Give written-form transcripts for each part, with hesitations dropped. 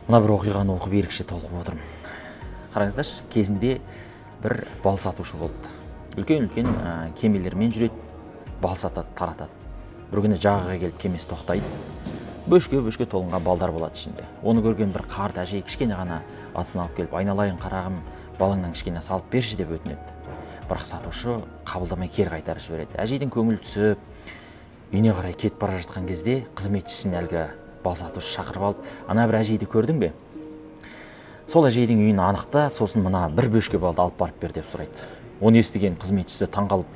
Мына бір оқиғаны оқып ерекше толқып отырмын. Қараңыздаршы, кезінде бір бал сатушы болды. Үлкен-үлкен кемелермен жүреді, бал сатады, таратады. Бір күні жағаға келіп кемесі тоқтайды. Бөшке толынған балдар болады ішінде. Оны көрген бір қарт әжей кішкене ғана атсын алып келіп, айналайын қарағым, балаңнан кішкене салып берші деп өтінеді. Бірақ сатушы қабылдамай кері қайтарып жібереді. Әжейдің көңілі түсіп, үйіне қарай кетіп бара жатқан кезде қызметшісін әлгі бал сатушы шақырып алып, ана бір әжейді көрдің бе? Сол әжейдің үйін анықта, сосын мына бір бөшке балды алып барып бер деп сұрайды. Оны естіген қызметшісі таңғалып,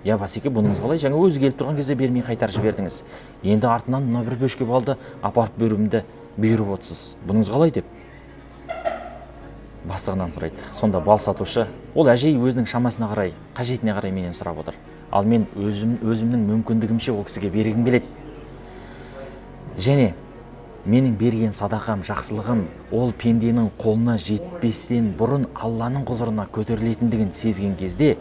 я басеке, бұныңыз қалай? Жаңа өзі келіп тұрған кезде бермей қайтарып жібердіңіз. Енді артынан мына бір бөшке балды апарып беруімді бұйырып отырсыз. Бұныңыз қалай деп бастығынан сұрайды. Сонда бал сатушы, ол әжей өзінің шамасына қарай, қажетіне қарай менен сұрап отыр. Ал мен өзімнің мүмкіндігімше ол кісіге бергім келеді. Және менің берген садақам, жақсылығым ол пенденің қолына жетпестен бұрын Алланың құзырына көтерілетіндігін сезген кезде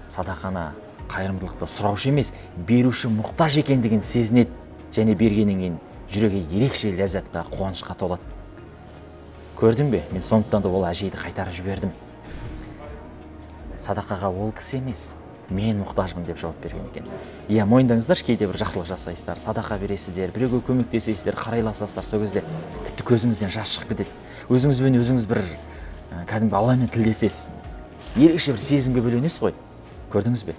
садақаны, қайырымдылықты сұраушы емес, беруші мұқтаж екендігін сезінеді. Және бергеннен кейін жүрегі ерекше ләззатқа, қуанышқа толады. Көрдің бе? Мен сондықтан да ол әжейді қайтарып жібердім. Садақаға ол кісі емес, мен мұқтажмын деп жауап берген екен. Иә, мойындаңыздаршы, кейде бір жақсылық жасайсыздар, садақа бересіздер, біреуге көмектесесіздер, қарайласасыздар, сол кезде тіпті көзіңізден жас шығып кетеді. Өзіңізбен өзіңіз бір кәдімгі Алламен тілдесесіз. Ерекше бір сезімге бөленесіз ғой. Көрдіңіз бе?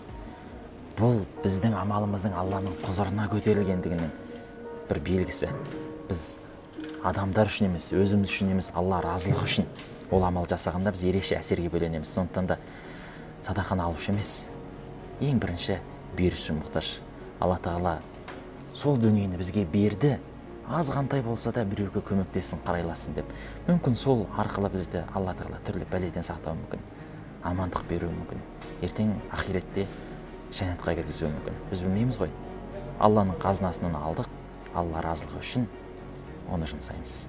Бұл біздің амалымыздың Алланың құзырына көтерілгендігінің бір белгісі. Біз адамдар үшін емес, өзіміз үшін емес, Алла разылығы үшін ол амал жасағанда біз ерекше әсерге бөленеміз. Сондықтан да садақаны алушы емес, ең бірінші беруші мұқтаж. Алла Тағала сол дүниені бізге берді, азғантай болса да біреуге көмектессін, қарайласын деп. Мүмкін сол арқылы бізді Алла Тағала түрлі бәледен сақтауы мүмкін, амандық беруі мүмкін, ертең ақиретте жәннатқа кіргізуі мүмкін. Біз білмейміз ғой. Алланың қазынасынан алдық, Алла разылығы үшін оны жұмсаймыз.